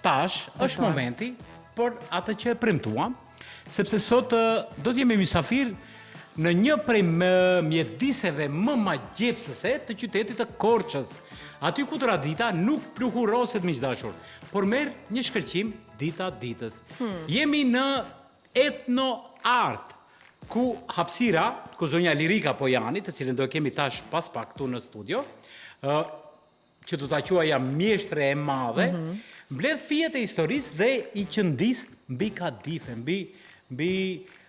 tash është momenti për atë që e premtuam, sepse sot do t'jemi mysafir në një prej mjediseve më magjepsëse të qytetit të Korçës. Aty ku tradita nuk pluhuroset miqdashur, por merr një shkëlqim dita ditës. Jemi në etno art, ku hapësira, ku zonja Lirika Pojani, të cilën do e kemi tash pas pak këtu në studio, që do ta quaja mjeshtre e madhe, mbledh fijet e historisë dhe i qëndis mbi kadife, mbi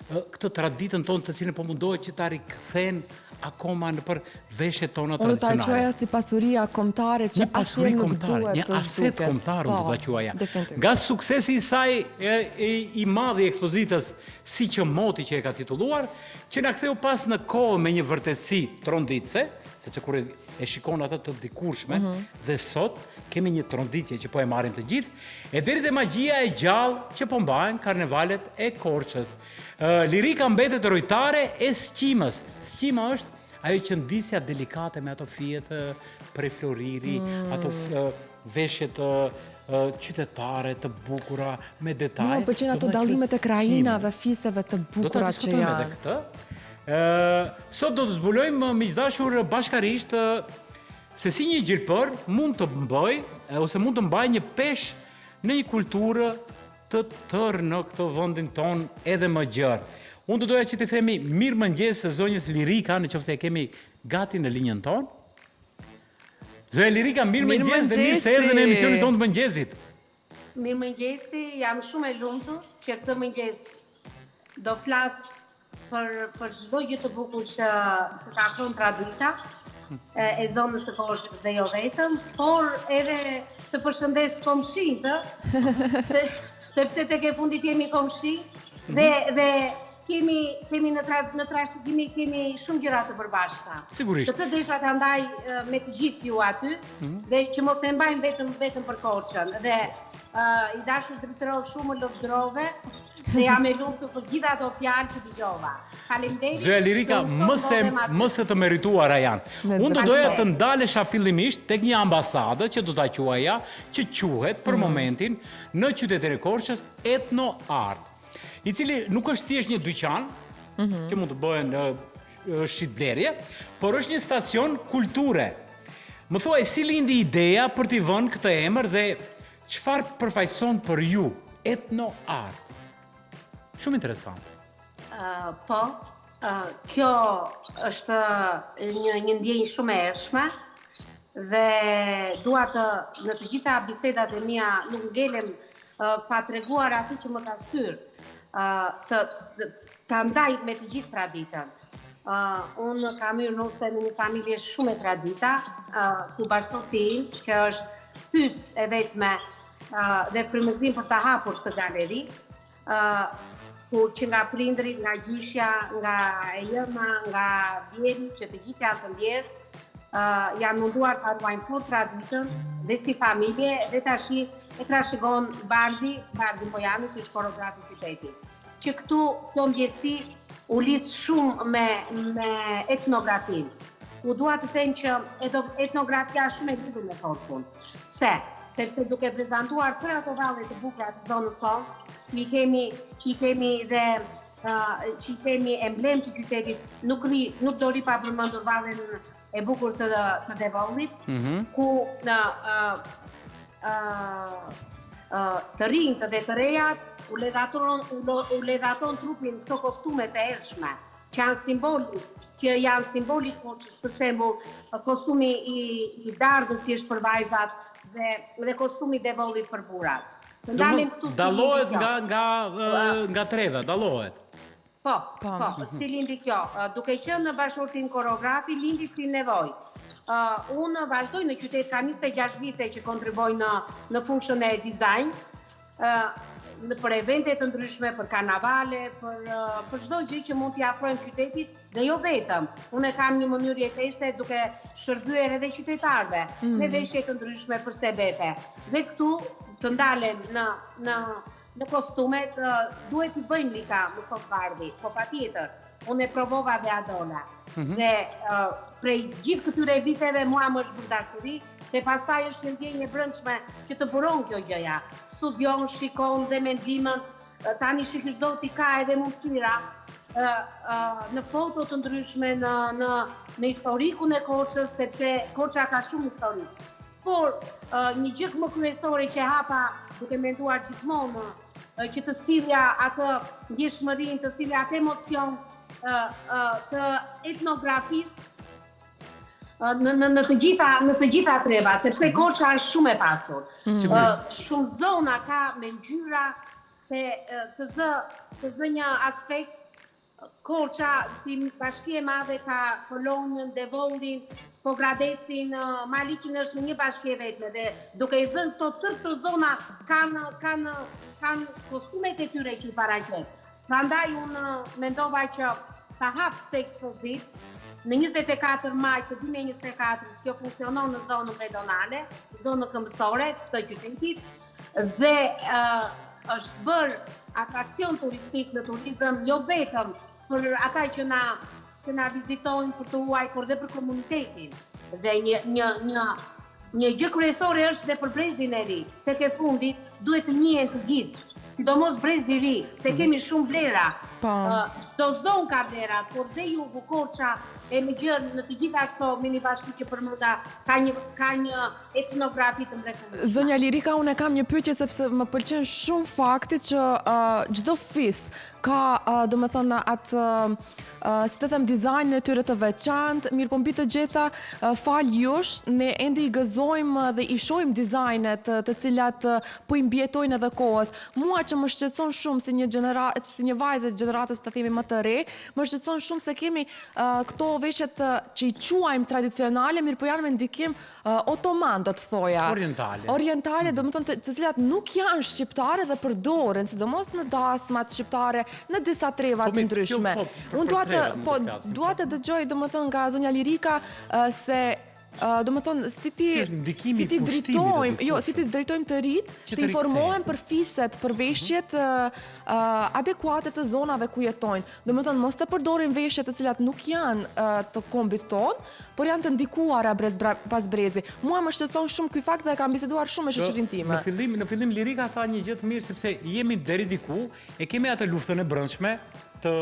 këtë traditën tonë të cilën po mundohet që ta rikëthen akoma në për veshjet tona tradicionale. Unë ta quaja si pasuria kombëtare që asnjë nuk duhet të një aset kombëtar unë do ta quaja. Definitivt. Nga suksesi i saj i madh i ekspozitës Si që moti që e ka titulluar, që na ktheu pas në kohë me një vërtetësi tronditse, sepse kur e shikon atë të dikurshme, dhe sot kemi një tronditje që po e marrin të gjithë, e deri te magjia e gjallë që po mbahen karnevalet e Korçës. Lirika mbetet rojtare e sqimës. Sqima është ajo qëndisja delikate me ato fijet prej floriri, ato veshjet qytetare të bukura me detaje. Më pëlqen ato dallimet e krajinave, fiseve të bukura që janë. Sot do të zbulojmë miqdashur bashkarisht se si një gjilpër mund të bëj ose mund të mbaj një peshë në një kulturë të tërë në këtë vendin ton edhe më gjerë. Unë do doja që të themi mirëmëngjes së zonjës Lirika, nëse e kemi gati në linjën tonë. Zonja Lirika, mirëmëngjes dhe mirë se erdhe në emisionin tonë të mëngjesit. Mirëmëngjesi, jam shumë e lumtur që këtë mëngjes do flas për çdo gjë të bukur që ka thënë tradita e zonës së Korçës dhe jo vetëm, por edhe të përshëndes komshinë, sepse tek e fundit jemi komshi dhe kemi në trashëgimi kemi shumë gjëra të përbashkëta. Sigurisht. Këtë desha ta ndaj me të gjithë ju aty dhe që mos e mbajmë vetëm për Korçën. Dhe i dashur drejtorov shumë luftrove dhe jam e lumtur për gjithë ato fjalë që dëgjova. Faleminderit. Zoja Lirika, më se të merituara janë. Unë do doja të ndalesha fillimisht tek një ambasadë që do ta quaja, që quhet për momentin në qytetin e Korçës Etno Art, i cili nuk është thjesht një dyqan, që mund të bëhen shitblerje, por është një stacion kulture. Më thuaj, si lindi ideja për t'i vënë këtë emër dhe çfarë përfaqëson për ju Etno Art? Shumë interesant. Kjo është një ndjenjë shumë e hershme dhe dua në të gjitha bisedat e mia nuk ngelem pa treguar atë që më ka ftyrë të ndaj me të gjithë traditën. Unë kam hyrë në një familje shumë e tradita, ku basotin, që është pys e vetme dhe frymëzim për të hapur këtë galeri, që nga prindrit, nga gjyshja, nga e jëma, nga vjeri, që të gjithë janë të ndjerë, janë munduar të ruajnë fort traditën dhe si familje, dhe tashi e trashëgon Bardi Pojani, që është koreografi i qytetit. Që këtu kjo ndjesi u lidh shumë me etnografinë. U dua të them që etnografia është shumë e lidhur me Korçën. Sepse duke prezantuar për ato valle të bukura të zonës sonë, që i kemi dhe që i kemi emblem të qytetit, nuk do ri pa përmendur vallen e bukur të Devollit, ku të rinjt dhe të rejat u ledhaton trupin këto kostume të ershme, që janë simbolik Korçës, për shembull, kostumi i dardhës që është për vajzat dhe kostumi i Devollit për burrat. Dallohet nga treva, dallohet. Po, si lindi kjo. Duke qenë në bashkëpunësim koreografi, lindi si nevojë. Unë vazhdoj në qytet, ka 26 vite që kontribuoj në funksion e dizajn, për evente të ndryshme, për karnavale, për çdo gjë që mund t'i afrojmë qytetit, dhe jo vetëm. Unë kam një mënyrë jetese duke shërbyer edhe qytetarëve me veshje të ndryshme për sebepe. Dhe këtu të ndalen në kostumet, duhet i bëjmë lika, më thot Bardi, po patjetër. unë e provova dhe adola. Dhe prej gjithë këtyre viteve mua më është bërë dashuri, dhe pastaj është një ndjenjë e brendshme që të buron kjo gjëja. Studion, shikon dhe mendimet, tani shikësh do t'i ka edhe mundësira në foto të ndryshme në historikun e Korçës, sepse Korça ka shumë historik. Por një gjë më kryesore që hapa duke menduar gjithmonë që të sillja atë ndjeshmërinë, të sillja atë emocion të etnografisë në të gjitha treba, sepse Korça është shumë e pasur. Shumë zona ka me ngjyra se të zë një aspekt. Korça si bashki e madhe ka Kolonjën, Devollin, po Gradecin, Malikin është në një bashki e vetme dhe duke i zënë këto zona kanë kostumet e tyre që i paraqet. Prandaj unë mendova që ta hap tek ekspozit në 24 maj të 2024, kjo funksionon në zonën pedonale, zonën këmbësore, këtë qytetit, dhe është bërë atrakcion turistik në turizëm, jo vetëm për ata që na vizitojnë për të huaj, por dhe për komunitetin. Dhe një gjë kryesore është dhe për brezin e ri. Tek e fundit duhet të njihen të gjithë, sidomos brezi i ri, se kemi shumë vlera. Çdo zonë ka vlera, por dhe jugu, Korça e me gjërë në të gjitha këto mini bashki që përmenda ka një etnografi të mrekullueshme. Zonja Lirika, unë kam një pyetje sepse më pëlqen shumë fakti që çdo fis ka domethënë atë si të them dizajnin e tyre të veçantë, mirë po mbi të gjitha fal jush ne ende i gëzojmë dhe i shohim dizajnet të cilat po i mbjetojnë edhe kohës. Mua që më shqetëson shumë si një vajzë e gjeneratës të themi më të re, më shqetëson shumë se kemi këto veshjet që i quajmë tradicionale, mirë po janë me ndikim otoman, do të thoja. Orientale, domethënë të cilat nuk janë shqiptare dhe përdoren, sidomos në dasmat shqiptare, në disa treva të ndryshme. Unë dua të dëgjoj domethënë nga zonja Lirika se domethënë si ti drejtojmë të rit, të informohen për fiset, për veshjet adekuate të zonave ku jetojnë. Domethënë mos të përdorin veshje të cilat nuk janë të kombit ton, por janë të ndikuara pas brezi. Mua më shqetëson shumë ky fakt dhe kam biseduar shumë me shoqërinë time. Në fillim Lirika tha një gjë të mirë sepse jemi deri diku e kemi atë luftën e brendshme të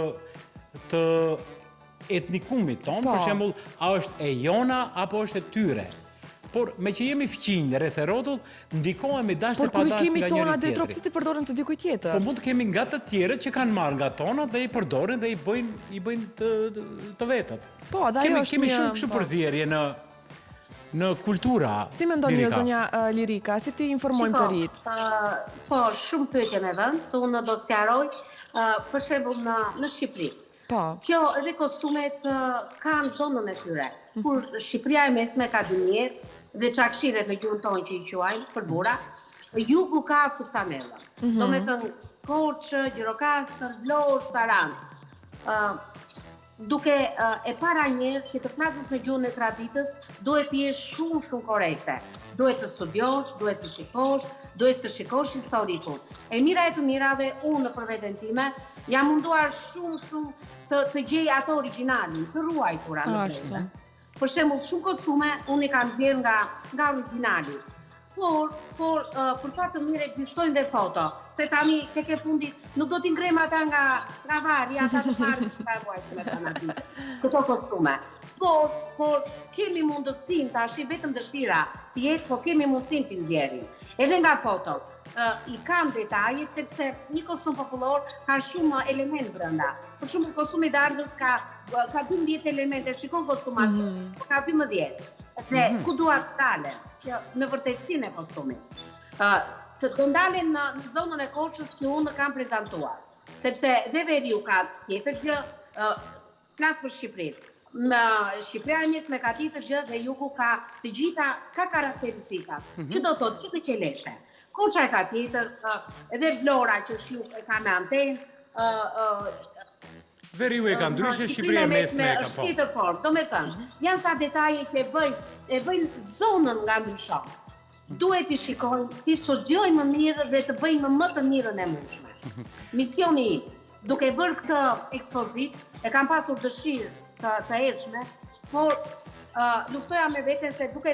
etnikumit ton, për shembull, a është e jona apo është e tyre. Por me që jemi fqinj rreth e rrotull, ndikohemi dash të padash nga njëri tjetri. Por kur i kemi tona dhe tropë, si të përdoren të dikuj tjetër? Po mund të kemi nga të tjerët që kanë marrë nga tona dhe i përdoren dhe i bëjnë të vetët. Po, dhe ajo është kemi shumë kështu përzierje në kultura. Si mendoni ju zonja Lirika, si ti informojmë të rit? Po, shumë pyetje me vend, unë do sqaroj, për shembull në Shqipëri. Kjo edhe kostumet kanë zonën e tyre. Kur Shqipëria e mesme ka dënjet dhe çakëshiret në gjuhën tonë që i quajnë për burra, jugu ka fustanella. Domethënë Korçë, Gjirokastër, Vlorë, Taranë. Duke e para njerë që të flasësh në gjuhën e traditës, duhet të jesh shumë korekte. Duhet të studiosh, duhet të shikosh historikun. E mira e të mirave, unë në për veten time, jam munduar shumë të gjej ato origjinalin, të ruajtura në brenda. Për shembull, shumë kostume unë i kam nxjerr nga origjinali. Por për fat të mirë ekzistojnë dhe foto, se tani tek e fundit nuk do t'i ngrem ata nga varri, ata të parë që ka ruajtur me tani. Këto kostume. Por kemi mundësinë tash, vetëm dëshira të jetë, po kemi mundësinë t'i nxjerrim. Edhe nga fotot. I kam detaje sepse një kostum popullor ka shumë element brenda. Për shembull, kostumi i darkës ka 12 elemente, shikon kostumatin, ka 12. Dhe ku dua të dalen, që në vërtetësinë e kostumit. Të ndalen në zonën e Korçës që unë kam prezantuar. Sepse dhe veriu ka tjetër gjë, flas për Shqipërinë. Shqipëria e mesme ka tjetër gjë dhe jugu ka të gjitha ka karakteristika. Që do thotë që të qeleshe. Korça e ka tjetër, edhe Vlora që e ka me antenë. Veriu e ka ndryshe, Shqipëria e mesme e ka po. Tjetër fort, do me thënë, janë sa detaje që e bëjnë zonën nga ndryshon. Duhet t'i shikojmë, t'i studiojmë më mirë dhe të bëjmë më të mirën e mundshme. Misioni i. duke bërë këtë ekspozit, e kam pasur dëshirë të erdhshme, por luftoja me veten se duke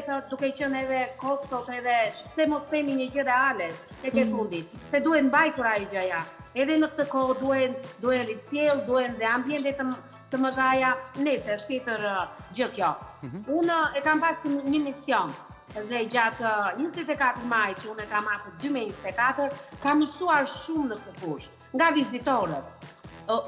qenë edhe kostot edhe pse mos themi një gjë reale tek e fundit, se duhet mbajtur ai gjëja. Edhe në këtë kohë duhen risjell, duhen dhe ambiente të mëdhaja, nëse është tjetër gjë kjo. Unë e kam pasur një mision dhe gjatë 24 maj që unë e kam marrë 2024, kam mësuar shumë në këtë fushë nga vizitorët.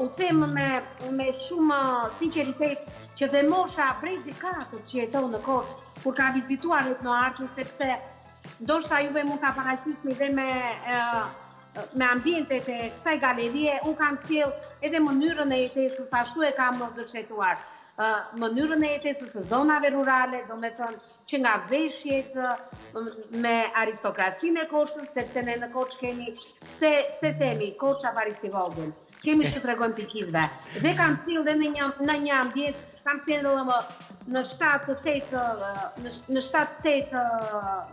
U them me shumë sinqeritet që dhe mosha prej 4 që jeton në Korçë, kur ka vizituar etnoartin, sepse ndoshta juve mund ta paraqisni dhe me ambientet e kësaj galerie, unë kam sjell edhe mënyrën e jetesës, ashtu e kam dëshetuar. Mënyrën e jetesës së zonave rurale, domethënë që nga veshjet me aristokracinë e Korçës, sepse ne në Korçë kemi, pse themi Korça Paris i vogël, kemi që tregojmë pikizve. Dhe kam sjell dhe në një ambient, kam sjell në 7-8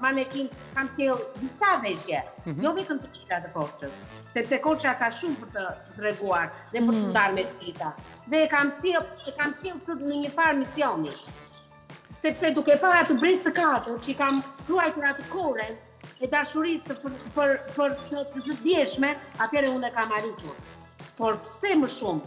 manekin, kam sjell disa veshje, jo vetëm të qita të Korçës, sepse Korça ka shumë për të treguar dhe për të ndarë me qita. Dhe kam sjell këtë në një farë misioni, sepse duke parë atë brez të katër që kam ruajtur atë koren e dashurisë për të djeshme, atëherë unë e kam arritur. Por pse më shumë?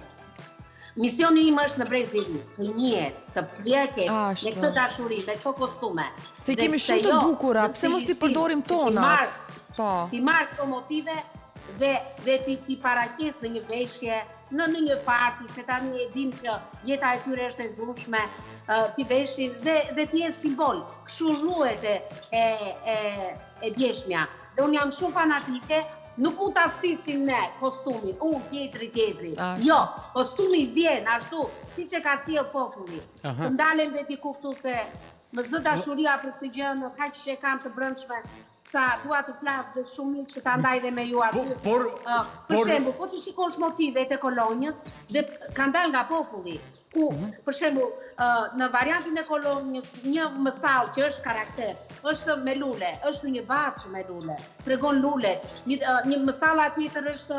Misioni im është në Brezili, të njihet, të pleket me këtë dashuri, me këto kostume. Se kemi shumë të bukura, pse mos t'i përdorim tonat? Ti marr këto motive dhe ti paraqes në një veshje, në një parti, se tani e dim që jeta e tyre është e ndryshme, ti veshin dhe ti je simbol. Kështu ruhet e djeshmja. Dhe unë jam shumë fanatike, nuk mund ta sfisim ne kostumin, unë tjetri. Jo, kostumi vjen ashtu, siç e ka sjell populli. Të ndalen dhe ti kuptu se më zë dashuria për këtë gjë, kaq që e kam të brendshme, sa dua të flas dhe shumë mirë që ta ndaj dhe me ju aty. Për shembull, po ti shikosh motivet e kolonjës dhe kanë dalë nga populli. Ku, për shembull, në variantin e kolonjës, një mësall që është karakter, është me lule, është një vaçë me lule, tregon lulet. Një mësalla tjetër është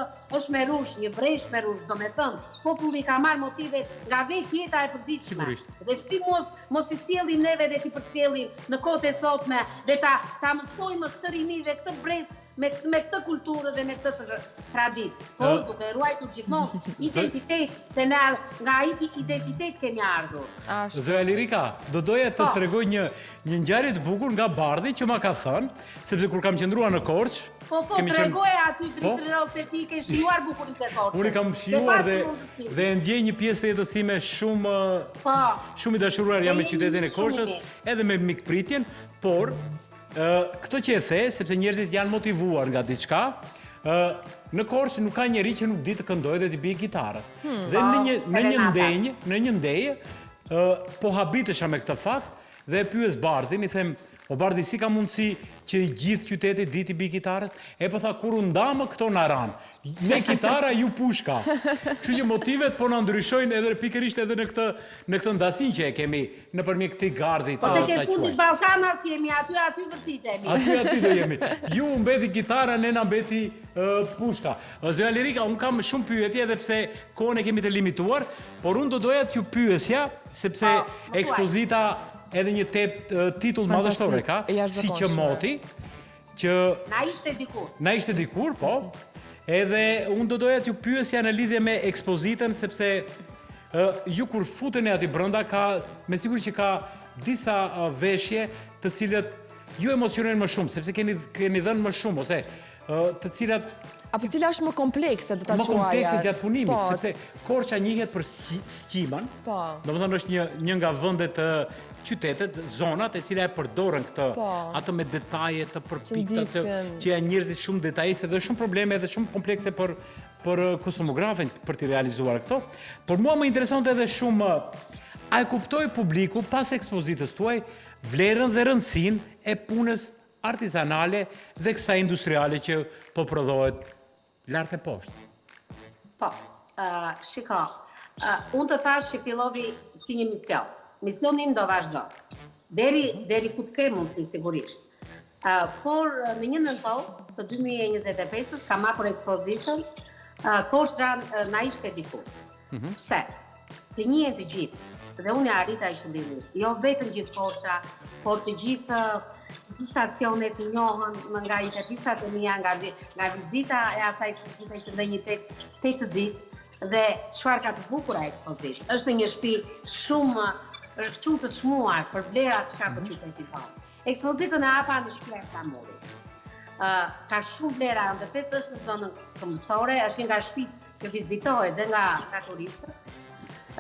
me rush, një bresh me rush, domethënë, populli ka marrë motivet nga vetë jeta e përditshme. Dhe si mos i sjellim neve dhe ti përcjellim në kohët e sotme dhe ta mësojmë të rinive këtë brez me këtë kulturë dhe me këtë traditë. Por duke ruajtur gjithmonë identitet, se ne nga ai identitet kemi ardhur. Zoja Lirika, do doja të tregoj një ngjarje të bukur nga Bardhi që ma ka thënë, sepse kur kam qëndruar në Korçë, tregoj aty dritëro se ti ke shijuar bukurinë e Korçës. Unë kam shijuar dhe ndjej një pjesë të jetës time shumë i dashuruar jam me qytetin e Korçës, edhe me mikpritjen, por këtë që e the, sepse njerëzit janë motivuar nga diçka, në Korçë nuk ka njeri që nuk di të këndojë dhe të bie gitarës. Dhe në një ndenjë, po habitesha me këtë fakt dhe e pyes Bardhin, i them, o Bardhi, si ka mundësi që i gjithë qyteti di të bie gitarës? E po tha, kur u ndamë këto na ran, ne kitara, ju pushka. Kështu që motivet po na ndryshojnë edhe pikërisht edhe në këtë ndasin që e kemi nëpërmjet këtij gardhi ta quajmë. Po tek fundit Ballkanas jemi aty vërtitemi. Aty do jemi. Ju mbeti gitara, ne na mbeti pushka. Zoja Lirika, unë kam shumë pyetje edhe pse kohën e kemi të limituar, por unë do doja t'ju pyesja sepse ekspozita edhe një titull madhështore ka, si që moti, që na ishte dikur, po, edhe unë do doja t'ju pyesja në lidhje me ekspozitën, sepse ju kur futeni aty brenda, me sigur që ka disa veshje të cilat ju emocionojnë më shumë, sepse keni dhënë më shumë, ose të cilat... Apo cila është më komplekse, do ta quaja? Më komplekse gjatë punimit, sepse Korça njihet për Sqiman, domethënë është një nga vendet të qytetet, zonat e cila e përdoren atë me detaje të përpikta, që janë njerëzit shumë detajiste dhe shumë probleme dhe shumë komplekse për kostumografin për t'i realizuar këto. Por mua më interesonte edhe shumë, a e kuptoi publiku pas ekspozitës tuaj vlerën dhe rëndësinë e punës artizanale dhe kësaj industriale që po prodhohet lart e poshtë? Po, shiko, unë të thash që fillovi si një mision. Misionin do vazhdo. Deri ku të ke mundësi, sigurisht. Por në një nëntor të 2025-ës kam hapur ekspozitën Korçra na ishte diku. Pse? Të njihen të gjithë. Dhe unë arrita i qëllimin. Jo vetëm gjithë Korçra, por të gjithë stacionet të njohën nga intervistat e mia, nga vizita e asaj ekspozite që ndonjë 8 ditë dhe çfarë ka të bukur ai ekspozit. Është një shtëpi shumë të çmuar për vlerat që ka për qytetin tonë. Ekspozitën e hapa në shtëpinë e Flamurit. Ka shumë vlera, ndërsa është në zonën kombëtare, është nga shtëpitë që vizitohet dhe nga turistët.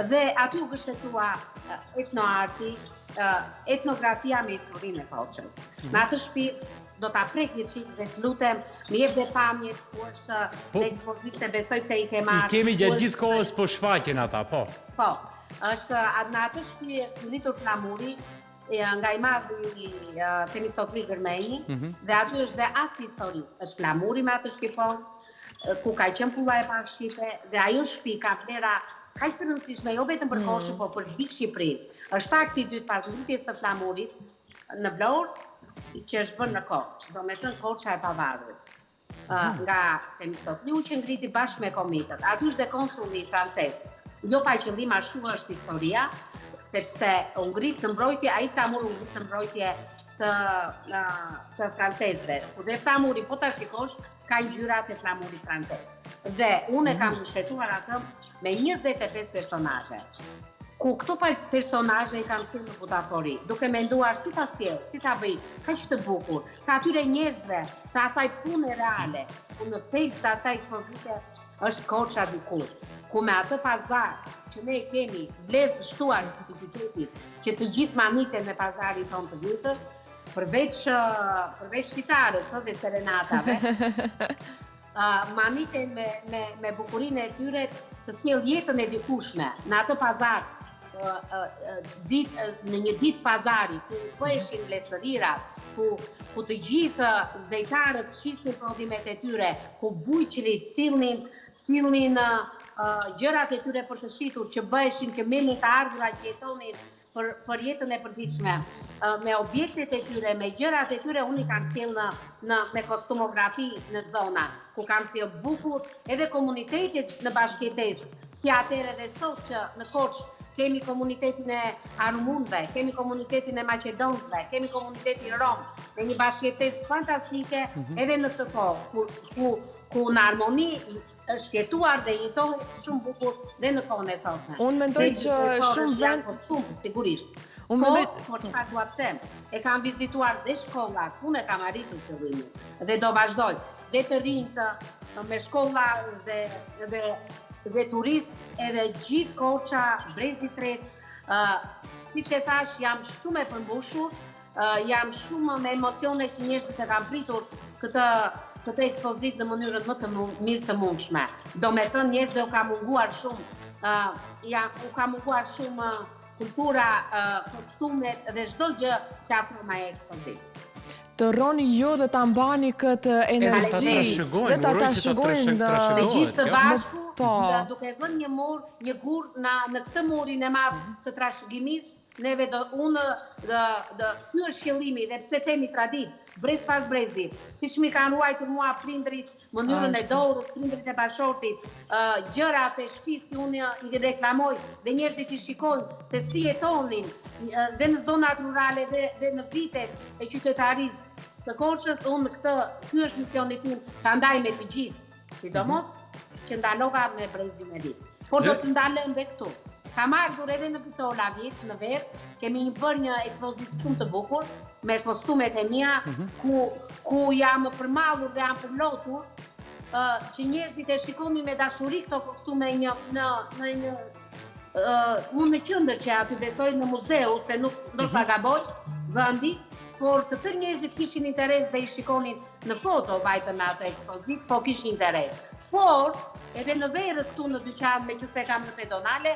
Dhe aty u bështetua etnoarti, etnografia me historinë e Korçës. Në atë shtëpi do ta prek një çik dhe të lutem, më jep dhe pamjet ku është në ekspozitë, besoj se i ke marrë. I kemi gjatë gjithë kohës po shfaqen ata, po. Po, është në atë shtëpi ngritur Flamuri, nga i madhi Temistokli Gërmeni, dhe aty është dhe akti historik, është Flamuri me atë shqipon, ku ka qenë pulla e parë shqipe, dhe ajo shtëpi ka vlera kaq të rëndësishme, jo vetëm për Korçën, por për gjithë Shqipërinë. Është akti i dytë pas ngritjes së Flamurit në Vlorë, që është bërë në Korçë, do me thënë Korça e pavarur. Nga Temistokliu që ngriti bashkë me komitet. Aty është dhe konsulli francez. Jo pa qëllim, ashtu është historia, sepse u ngrit në mbrojtje, ai Flamuri u ngrit në mbrojtje të francezëve. Dhe Flamuri, po ta shikosh, ka ngjyrat e Flamurit francez. Dhe unë e kam shqetuar atë me 25 personazhe. Ku këto personazhe i kam thënë në butafori, duke menduar si ta sjell, si ta bëj, kaq të bukur, të atyre njerëzve, të asaj pune reale, ku në thelb të asaj ekspozite është Korça diku, ku me atë pazar që ne kemi vlerë të shtuar të qytetit, që të gjithë maniten me pazarin tonë të vjetër, përveç fitarës dhe serenatave, maniten me bukurinë e tyre të sjell jetën e dikushme në atë pazar, në një ditë pazari, ku bëheshin lesërirat, ku të gjithë dhejtarët shisnin prodhimet e tyre, ku bujqërit sillnin gjërat e tyre për të shitur, që bëheshin që merrnin të ardhurat që jetonin për jetën e përditshme, me objektet e tyre, me gjërat e tyre, unë i kam sjell me kostumografi në zona, ku kam sjell bukur edhe komunitetet në bashkëjetesë, si atëherë dhe sot që në Korçë kemi komunitetin e Arumunëve, kemi komunitetin e Maqedonësve, kemi komunitetin rom, me një bashkëjetesë fantastike edhe në këtë kohë, ku në armoni është jetuar dhe jetohet shumë bukur dhe në kohën e sotme. Unë mendoj që shumë vend sigurisht. Por çfarë dua të them? E kam vizituar dhe shkollat, unë e kam arritur qëllimin dhe do vazhdoj. Dhe të rinjtë me shkolla dhe turist, edhe gjithë Korça, Brezi Tret. Siç e thash, jam shumë e përmbushur, jam shumë me emocione që njerëzit e kanë pritur këtë ekspozit në mënyrën më të mirë të mundshme. Do me thënë njerëzve u ka munguar shumë kultura, kostumet dhe çdo gjë që afron ai ekspozit. Të rroni ju dhe ta mbani këtë energji dhe ta trashëgojnë të gjithë së bashku, duke vënë një gur në këtë murin e madh të trashëgimisë. Neve ky është qëllimi dhe pse themi tradit, brez pas brezit, siç mi kanë ruajtur mua prindrit, mënyrën e dorës, prindrit e bashortit, gjërat e shtëpisë që unë i reklamoj dhe njerëzit i shikojnë se si jetonin dhe në zonat rurale dhe në vitet e qytetarisë të Korçës, ky është misioni tim, ta ndaj me të gjithë, sidomos që ndalova me brezin e ri. Por do të ndalem dhe këtu. Kam ardhur edhe në Pitola vit, në Verë, kemi bërë një ekspozit shumë të bukur, me kostumet e mia, ku jam përmallur dhe jam përlotur, që njerëzit e shikonin me dashuri këto kostume unë në qendër që aty besoj në muzeu, se nuk ndoshta gaboj vendi, por të tërë njerëzit kishin interes dhe i shikonin në foto vajtën me atë ekspozit, po kishin interes. Por, edhe në Verë këtu në dyqan, me që se kam në pedonale,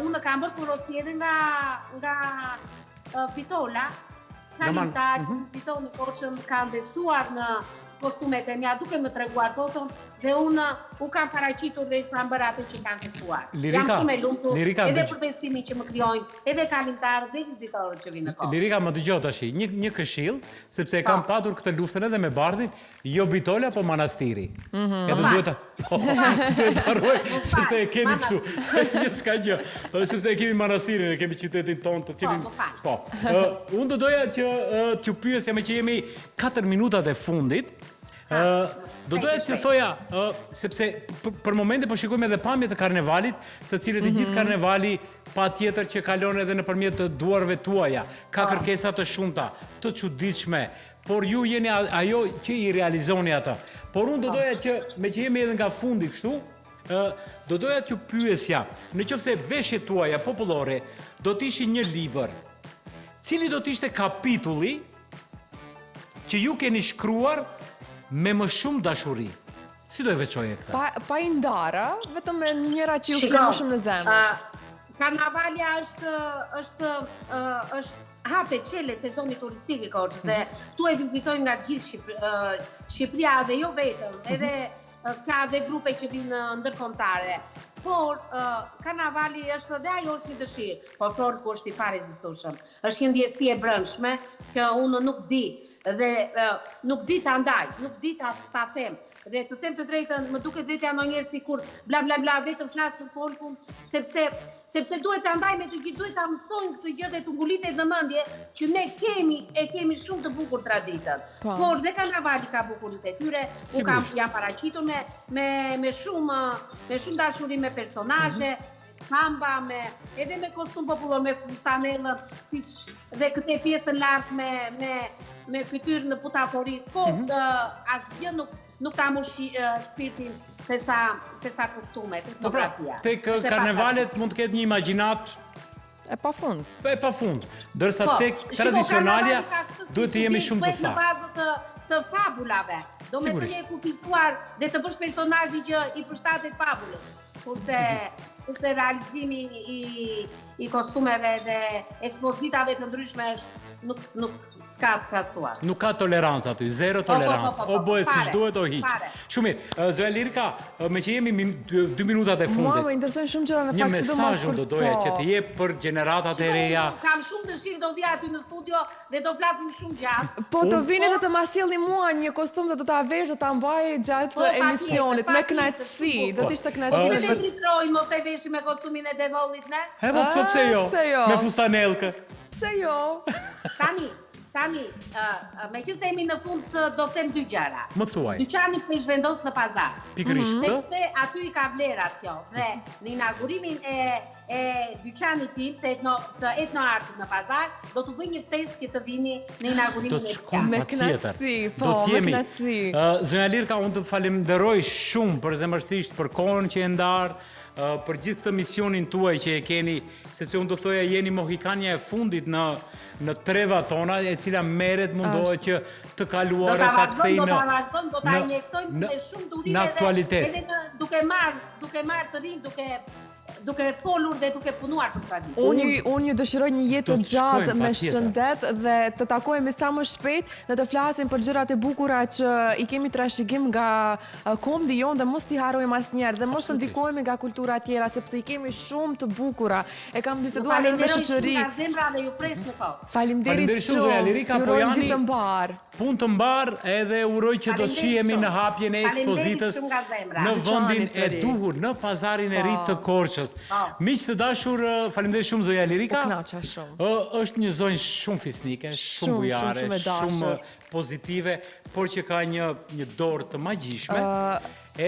unë kam bërë furosi edhe nga Pitola, Kalita, që në Pitoni Korçën kanë besuar kostumet e mia duke më treguar foton dhe unë u kam paraqitur dhe i kam bërë atë që kanë kërkuar. Jam shumë e lumtur edhe për besimin që më krijojnë, edhe kalimtarët dhe vizitorët që vinë në kohë. Lirika, më dëgjoj tash, një këshill, sepse e kam patur këtë luftën edhe me Bardhin, jo Bitola po manastiri. Edhe duhet ta harroj sepse e kemi kështu. Jo s'ka gjë. Sepse e kemi manastirin, e kemi qytetin tonë të cilin po. Unë do doja që t'ju pyesja me që jemi 4 minutat e fundit. Do doja t'ju thoja, sepse për momente po shikojmë edhe pamje të karnevalit, të cilët i gjithë karnevali pa tjetër që kalon edhe nëpërmjet të duarve tuaja, ka kërkesa të shumta, të çuditshme, por ju jeni ajo që i realizoni ata. Por unë do doja që, me që jemi edhe nga fundi kështu, do doja t'ju pyesja, në qoftë se veshjet tuaja popullore do t'ishin një libër, cili do t'ishte kapitulli që ju keni shkruar me më shumë dashuri. Si do e veçoje këta? Pa i ndara, vetëm me njëra që ju flenë më shumë në zemër. Karnavalja është hape qelet sezoni turistik i Korçës dhe tu e vizitojnë nga gjithë Shqipëria dhe jo vetëm, edhe ka dhe grupe që vinë ndërkombëtare. Por karnavali është dhe ajo është një dëshirë, por folku është i parekzistueshëm. Është një ndjesi e brendshme që unë nuk di dhe nuk di ta ndaj, nuk di ta them. Dhe të them të drejtën, më duket vetja ndonjëherë sikur bla bla bla vetëm flas për folkun, sepse duhet ta ndaj me të gjithë, duhet ta mësojnë këtë gjë dhe të ngulitet në mendje që ne kemi shumë të bukur traditën. Por dhe karnavali ka bukuritë e tyre, jam paraqitur me shumë dashuri me personazhe, samba, edhe me kostum popullor, me fustanellën, dhe këtë pjesën lartë me fytyrë në butaforit, po asgjë nuk ta mush shpirtin se sa kostumet, etnografia. Tek karnevalet mund të ketë një imagjinat e pafund. E pafund. Ndërsa tek tradicionalja duhet të jemi shumë të saktë. Në bazë të fabulave. Do me të një kuptuar dhe të bësh personazhi që i përshtatet fabulës. Kurse realizimi i kostumeve dhe ekspozitave të ndryshme nuk s'ka krahasuar. Nuk ka tolerancë aty, zero tolerancë. O bëhet siç duhet o hiq. Shumë mirë. Zoja Lirika, me që jemi 2 minutat e fundit. Mua më interesojnë shumë gjëra në një fakt, mesazh do doja që të jep për gjeneratat e reja. Kam shumë dëshirë do vi aty në studio dhe do flasim shumë gjatë. Po të vini dhe të ma sjellni mua një kostum dhe do ta vesh, do ta mbaj gjatë emisionit me kënaqësi. Do të ishte kënaqësi. Ne trojmë mos e veshim me kostumin e devollit, ne? Po pse jo? Me fustanellkë. Pse jo? Tani, me që se jemi në fund do them 2 gjëra. Më thuaj. Dyqani të zhvendos në pazar. Pikërisht këtë? Sepse aty i ka vlerat kjo. Dhe në inaugurimin e dyqanit tim të etnoartit në pazar, do të bëj një festë që të vini në inaugurimin e dyqanit. Me kënaqësi, po, me kënaqësi. Zonja Lirka, unë të falenderoj shumë për zemërsisht për kohën që e ndarë, për gjithë këtë misionin tuaj që e keni, sepse unë do thoja jeni mohikania e fundit në treva tona, e cila merret mundohet që të kaluaret ta kthejnë do ta injektojmë me shumë duri në aktualitet. Edhe duke marrë të rinj, duke folur dhe duke punuar për traditën. Unë ju dëshiroj një jetë të gjatë me shëndet dhe të takojmë sa më shpejt dhe të flasim për gjërat e bukura që i kemi trashëgim nga kombë jonë dhe mos t'i harrojmë asnjëherë dhe mos të ndikojmë nga kultura tjera sepse i kemi shumë të bukura. E kam biseduar me shoqëri. Faleminderit shumë. Ju uroj ditë të mbar. Punë të mbar edhe uroj që do të shihemi në hapjen e ekspozitës në vendin e duhur, në pazarin e ri të Korçës. Miq të dashur, faleminderit shumë Zoja Lirika. U kënaqa shumë. Është një zonjë shumë fisnike, shumë bujare, shumë pozitive, por që ka një dorë të magjishme.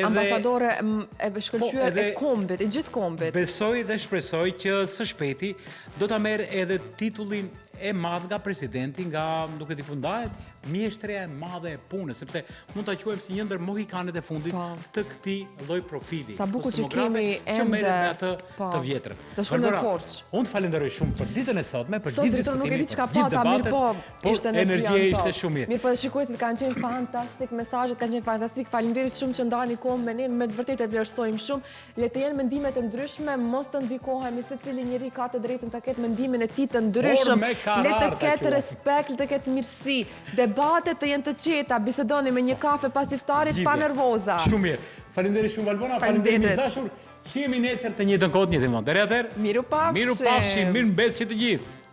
Ambasadore e shkëlqyer e kombit, e gjithë kombit. Besoj dhe shpresoj që së shpejti do ta merr edhe titullin e madh nga presidenti, nga duke i fundahet mjeshtreja e madhe e punës, sepse mund ta quajmë si një ndër mohikanet e fundit të këtij lloj profili. Sa bukur që kemi ende me atë të vjetrën. Do shkojmë në Korçë. Unë të falenderoj shumë për ditën e sotme, për gjithë diskutimin. Nuk e di çka pata, mirë po, ishte energjia ishte shumë mirë. Mirë po, shikuesit kanë qenë fantastik, mesazhet kanë qenë fantastik. Faleminderit shumë që ndani kohë me ne, me të vërtetë e vlerësojmë shumë. Le të jenë mendimet e ndryshme, mos të ndikohemi, secili njeri ka të drejtën ta ketë mendimin e tij të ndryshëm ka le të rarta ketë quhet. respekt, le të ketë mirësi. Debatet të jenë të qeta, bisedoni me një kafe pas iftarit pa nervoza. Shumë mirë. Faleminderit shumë Albona, Faleminderit. faleminderit miq dashur. Shihemi nesër të njëjtën kohë, të njëjtën vend. Deri atëherë. Miru pafshim. Miru pafshim, mirë mbetësi të gjithë.